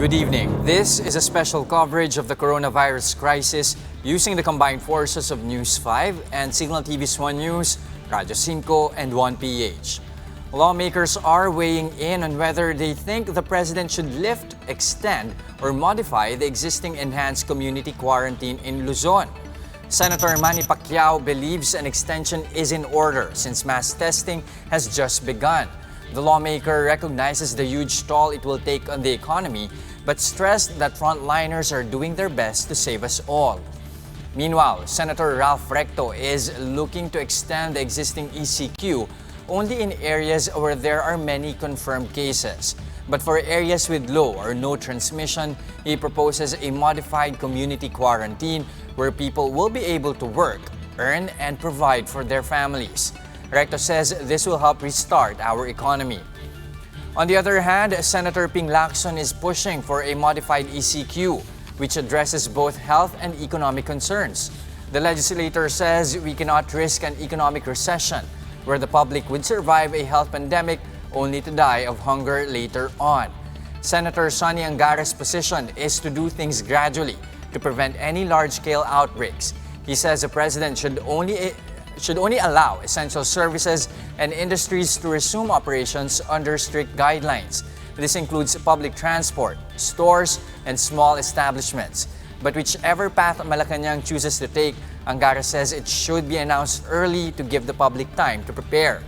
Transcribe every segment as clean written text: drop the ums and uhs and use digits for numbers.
Good evening. This is a special coverage of the coronavirus crisis using the combined forces of News 5 and Signal TV's 1 News, Radyo 5, and 1PH. Lawmakers are weighing in on whether they think the president should lift, extend, or modify the existing enhanced community quarantine in Luzon. Senator Manny Pacquiao believes an extension is in order since mass testing has just begun. The lawmaker recognizes the huge toll it will take on the economy, but stressed that frontliners are doing their best to save us all. Meanwhile, Senator Ralph Recto is looking to extend the existing ECQ only in areas where there are many confirmed cases. But for areas with low or no transmission, he proposes a modified community quarantine where people will be able to work, earn, and provide for their families. Recto says this will help restart our economy. On the other hand, Senator Ping Lacson is pushing for a modified ECQ, which addresses both health and economic concerns. The legislator says we cannot risk an economic recession, where the public would survive a health pandemic only to die of hunger later on. Senator Sonny Angara's position is to do things gradually to prevent any large-scale outbreaks. He says the president should only allow essential services and industries to resume operations under strict guidelines. This includes public transport, stores, and small establishments. But whichever path Malacanang chooses to take, Angara says it should be announced early to give the public time to prepare.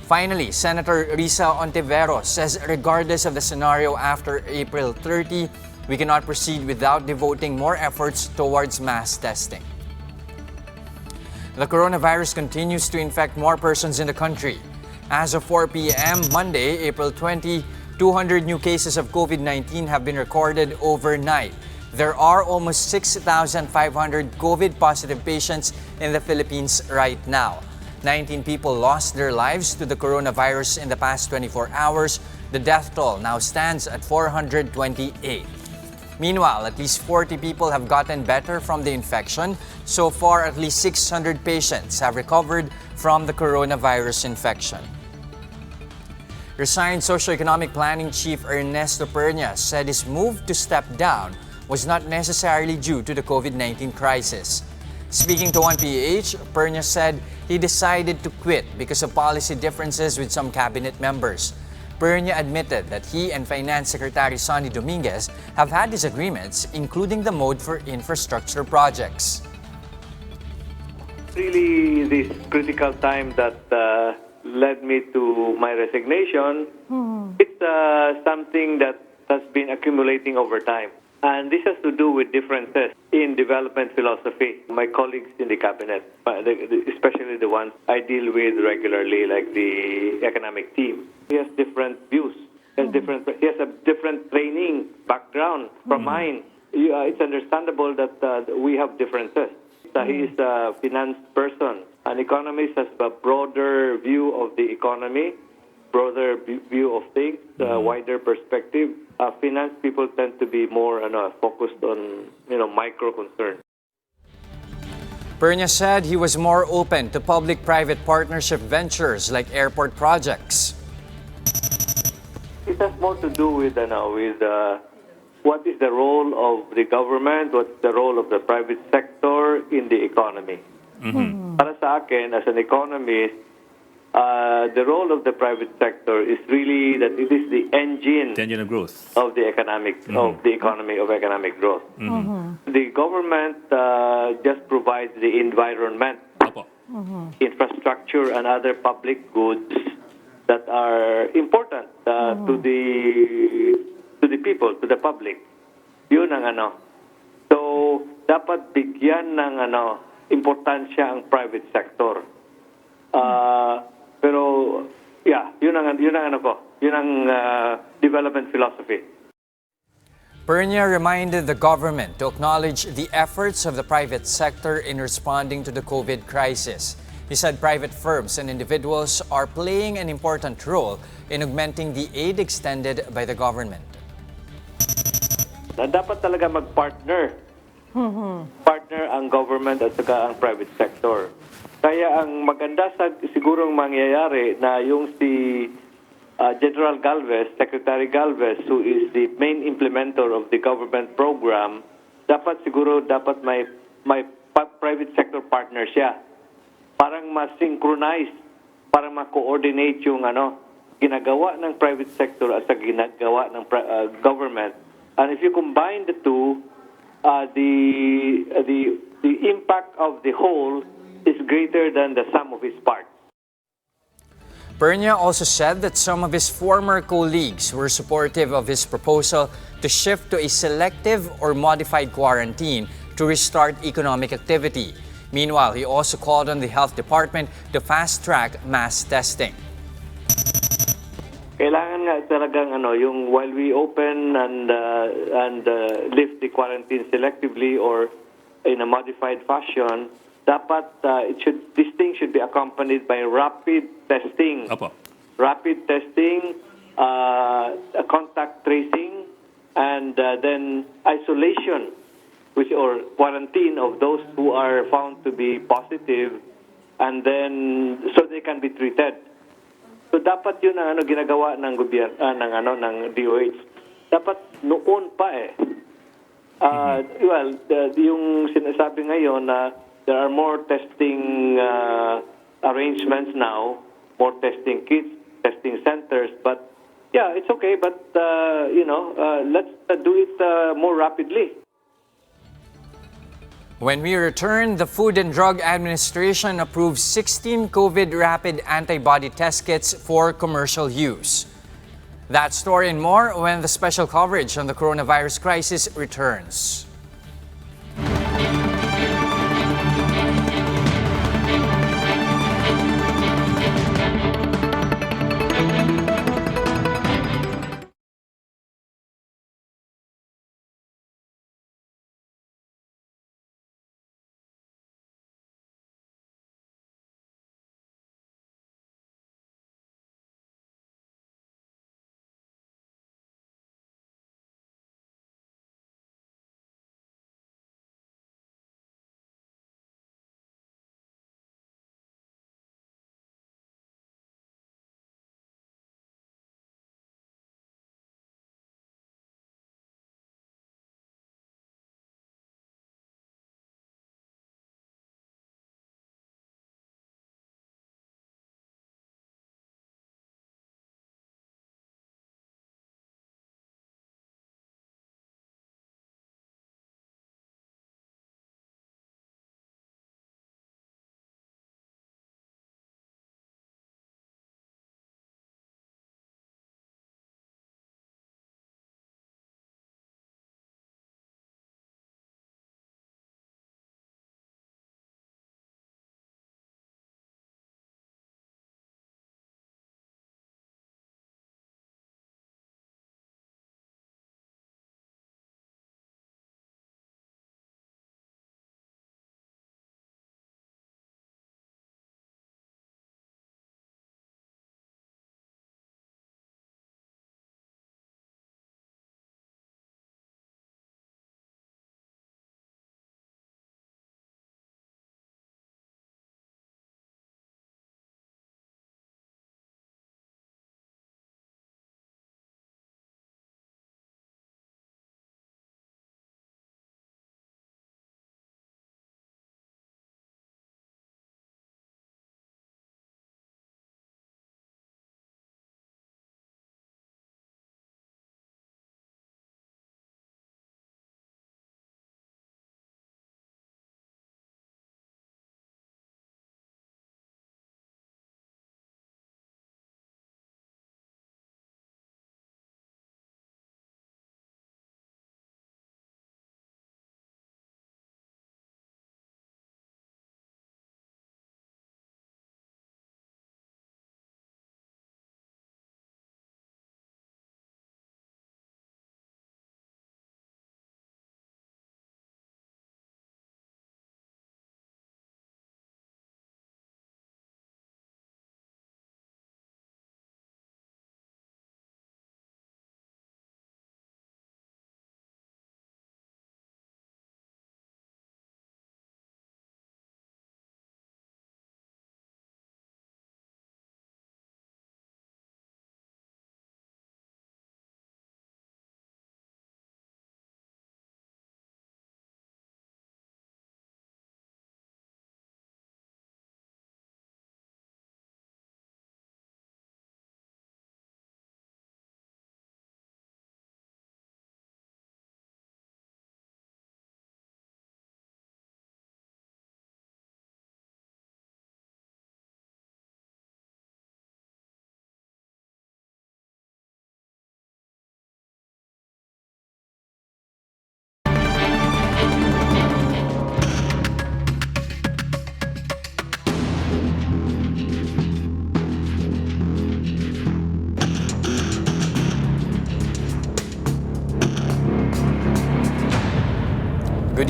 Finally, Senator Risa Ontiveros says regardless of the scenario after April 30, we cannot proceed without devoting more efforts towards mass testing. The coronavirus continues to infect more persons in the country. As of 4 p.m. Monday, April 20, 200 new cases of COVID-19 have been recorded overnight. There are almost 6,500 COVID-positive patients in the Philippines right now. 19 people lost their lives to the coronavirus in the past 24 hours. The death toll now stands at 428. Meanwhile, at least 40 people have gotten better from the infection. So far, at least 600 patients have recovered from the coronavirus infection. Resigned Socioeconomic Planning Chief Ernesto Pernia said his move to step down was not necessarily due to the COVID-19 crisis. Speaking to 1PH, Pernia said he decided to quit because of policy differences with some cabinet members. Pernia admitted that he and Finance Secretary Sonny Dominguez have had disagreements, including the mode for infrastructure projects. Really, this critical time that led me to my resignation, it's something that has been accumulating over time. And this has to do with differences in development philosophy. My colleagues in the cabinet, especially the ones I deal with regularly, like the economic team, he has different views. He has a different training background from mine. It's understandable that we have differences. He is a finance person. An economist has a broader view of the economy, broader view of things, wider perspective. Finance people tend to be more focused on micro concerns. Pernia said he was more open to public-private partnership ventures like airport projects. It has more to do with what is the role of the government, what's the role of the private sector in the economy. Para sa akin, as an economist, the role of the private sector is really that it is the engine of growth of the economic of the economy of economic growth. The government just provides the environment, infrastructure, and other public goods that are important to the people, to the public. Yun ang So dapat bigyan ng importansya ang private sector. Pero yun ang development philosophy. Pernia reminded the government to acknowledge the efforts of the private sector in responding to the COVID crisis. He said private firms and individuals are playing an important role in augmenting the aid extended by the government. Dapat talaga mag-partner. Partner ang government at saka ang private sector. Kaya ang maganda sigurong mangyayari na yung si General Galvez, Secretary Galvez, who is the main implementer of the government program, dapat may private sector partner siya. Parang ma-synchronize, parang ma-coordinate yung ginagawa ng private sector at sa ginagawa ng government. And if you combine the two, the impact of the whole is greater than the sum of its parts. Pernia also said that some of his former colleagues were supportive of his proposal to shift to a selective or modified quarantine to restart economic activity. Meanwhile, he also called on the health department to fast-track mass testing. Kailangan nga talagang yung while we open and lift the quarantine selectively or in a modified fashion, dapat this thing should be accompanied by rapid testing. Opo. Rapid testing, contact tracing, and then isolation, or quarantine of those who are found to be positive, and then so they can be treated. So dapat yun ang ginagawa ng gobyerno ng DOH. Dapat noon pa yung sinasabi ngayon na there are more testing arrangements now, more testing kits, testing centers, but yeah, it's okay, but let's do it more rapidly. When we return, the Food and Drug Administration approves 16 COVID rapid antibody test kits for commercial use. That story and more when the special coverage on the coronavirus crisis returns.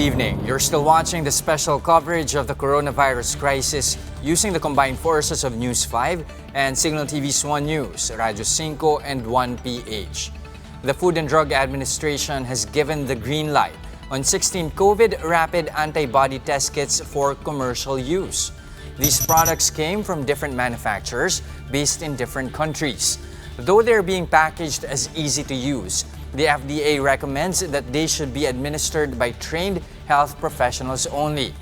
Good evening. You're still watching the special coverage of the coronavirus crisis using the combined forces of News 5 and Signal TV's 1 News, Radyo 5 and 1PH. The Food and Drug Administration has given the green light on 16 COVID rapid antibody test kits for commercial use. These products came from different manufacturers based in different countries. Though they're being packaged as easy to use, the FDA recommends that they should be administered by trained health professionals only.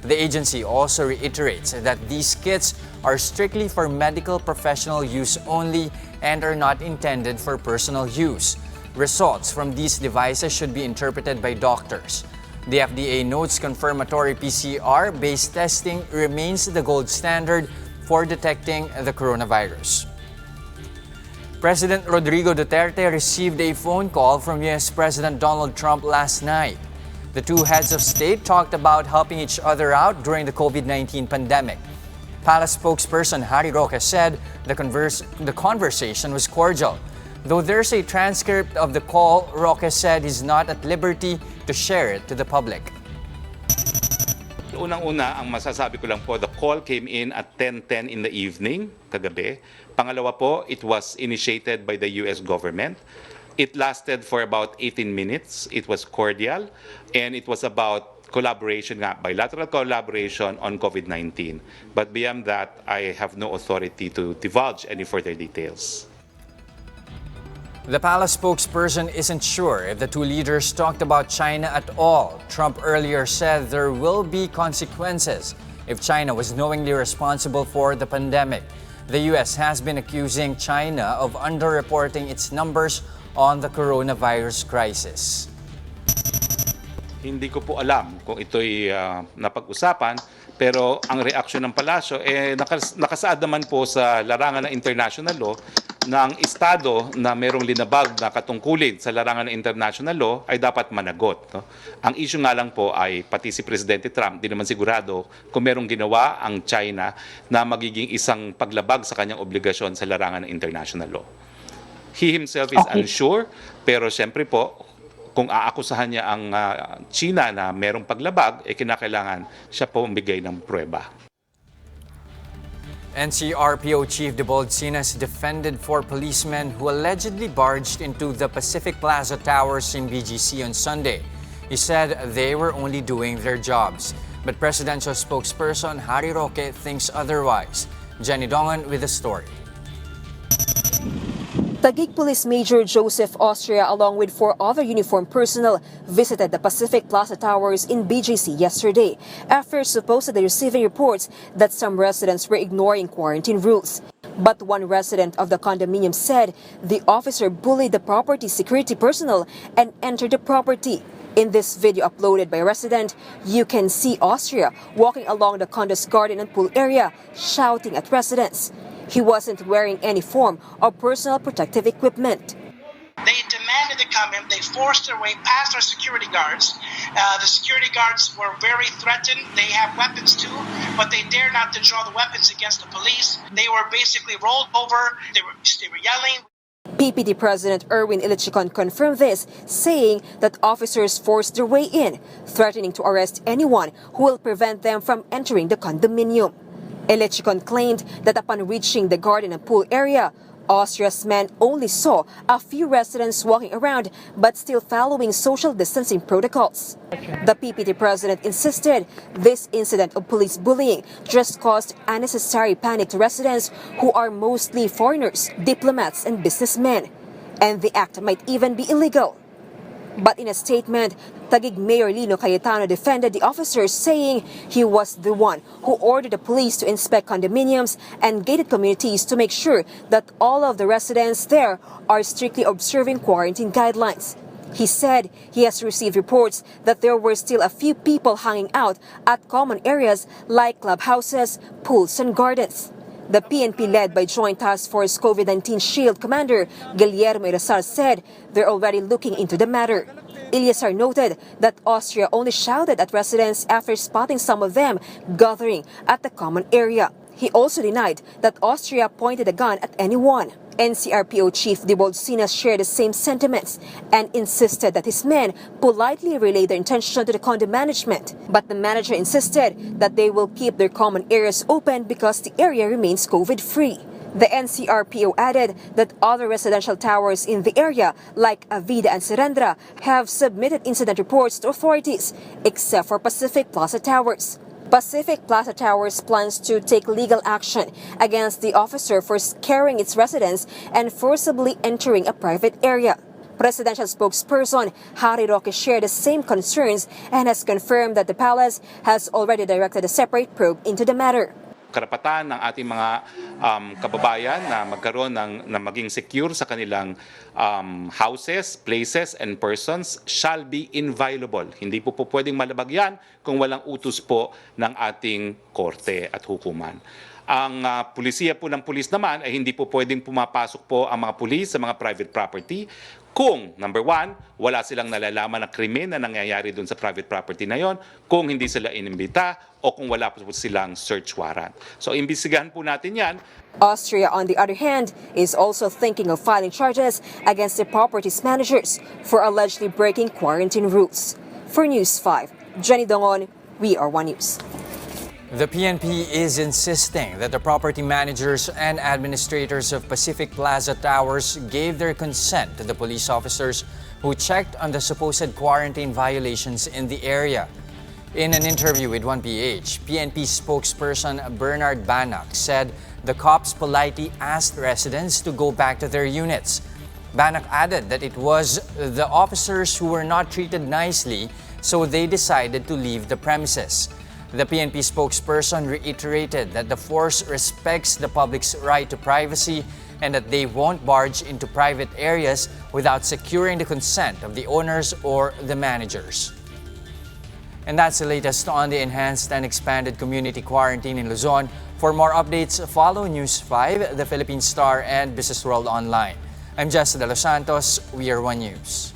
The agency also reiterates that these kits are strictly for medical professional use only and are not intended for personal use. Results from these devices should be interpreted by doctors. The FDA notes confirmatory PCR-based testing remains the gold standard for detecting the coronavirus. President Rodrigo Duterte received a phone call from U.S. President Donald Trump last night. The two heads of state talked about helping each other out during the COVID-19 pandemic. Palace spokesperson Harry Roque said the conversation was cordial. Though there's a transcript of the call, Roque said he's not at liberty to share it to the public. Unang-una, ang masasabi ko lang po, the call came in at 10:10 in the evening, kagabi. Pangalawa po, it was initiated by the US government. It lasted for about 18 minutes. It was cordial, and it was about collaboration, bilateral collaboration on COVID-19. But beyond that, I have no authority to divulge any further details. The palace spokesperson isn't sure if the two leaders talked about China at all. Trump earlier said there will be consequences if China was knowingly responsible for the pandemic. The U.S. has been accusing China of underreporting its numbers on the coronavirus crisis. Hindi ko po alam kung ito'y napag-usapan, pero ang reaksyon ng palasyo, nakasaad naman po sa larangan ng international law ng estado na merong linabag na katungkulin sa larangan ng international law ay dapat managot. No? Ang issue nga lang po ay pati si Presidente Trump, di naman sigurado kung merong ginawa ang China na magiging isang paglabag sa kanyang obligasyon sa larangan ng international law. He himself is unsure, pero siyempre po, kung aakusahan niya ang China na merong paglabag, kinakailangan siya po magbigay ng pruweba. NCRPO Chief Deboldsinas defended 4 policemen who allegedly barged into the Pacific Plaza Towers in BGC on Sunday. He said they were only doing their jobs. But presidential spokesperson Harry Roque thinks otherwise. Jenny Dongan with the story. Taguig Police Major Joseph Austria, along with 4 other uniformed personnel, visited the Pacific Plaza Towers in BGC yesterday after supposedly receiving reports that some residents were ignoring quarantine rules. But one resident of the condominium said the officer bullied the property security personnel and entered the property. In this video uploaded by a resident, you can see Austria walking along the condo's garden and pool area, shouting at residents. He wasn't wearing any form of personal protective equipment. They demanded to come in. They forced their way past our security guards. The security guards were very threatened. They have weapons too, but they dare not to draw the weapons against the police. They were basically rolled over. They were yelling. PPD President Erwin Ilichicon confirmed this, saying that officers forced their way in, threatening to arrest anyone who will prevent them from entering the condominium. Ilichicon claimed that upon reaching the garden and pool area, Austria's men only saw a few residents walking around but still following social distancing protocols. The PPT president insisted this incident of police bullying just caused unnecessary panic to residents who are mostly foreigners, diplomats, and businessmen. And the act might even be illegal. But in a statement, Taguig Mayor Lino Cayetano defended the officers, saying he was the one who ordered the police to inspect condominiums and gated communities to make sure that all of the residents there are strictly observing quarantine guidelines. He said he has received reports that there were still a few people hanging out at common areas like clubhouses, pools, and gardens. The PNP, led by Joint Task Force COVID-19 Shield Commander Guillermo Irazar, said they're already looking into the matter. Ilyasar noted that Austria only shouted at residents after spotting some of them gathering at the common area. He also denied that Austria pointed a gun at anyone. NCRPO Chief Dibolsinas shared the same sentiments and insisted that his men politely relayed their intention to the condo management. But the manager insisted that they will keep their common areas open because the area remains COVID-free. The NCRPO added that other residential towers in the area, like Avida and Serendra, have submitted incident reports to authorities, except for Pacific Plaza Towers. Pacific Plaza Towers plans to take legal action against the officer for scaring its residents and forcibly entering a private area. Presidential spokesperson Harry Roque shared the same concerns and has confirmed that the palace has already directed a separate probe into the matter. Karapatan ng ating mga kababayan na magkaroon na maging secure sa kanilang houses, places, and persons shall be inviolable. Hindi po pwedeng malabag yan kung walang utos po ng ating korte at hukuman. Ang pulisiya po ng pulis naman ay hindi po pwedeng pumapasok po ang mga pulis sa mga private property kung, number one, wala silang nalalaman na krimen na nangyayari doon sa private property na yon, kung hindi sila inimbita o kung wala po silang search warrant. So, imbestigahan po natin yan. Austria, on the other hand, is also thinking of filing charges against the property's managers for allegedly breaking quarantine rules. For News 5, Jenny Dongon, We Are One News. The PNP is insisting that the property managers and administrators of Pacific Plaza Towers gave their consent to the police officers who checked on the supposed quarantine violations in the area. In an interview with 1PH, PNP spokesperson Bernard Banach said the cops politely asked residents to go back to their units. Banach added that it was the officers who were not treated nicely, so they decided to leave the premises. The PNP spokesperson reiterated that the force respects the public's right to privacy and that they won't barge into private areas without securing the consent of the owners or the managers. And that's the latest on the enhanced and expanded community quarantine in Luzon. For more updates, follow News 5, The Philippine Star, and Business World Online. I'm Jess De Los Santos. We are One News.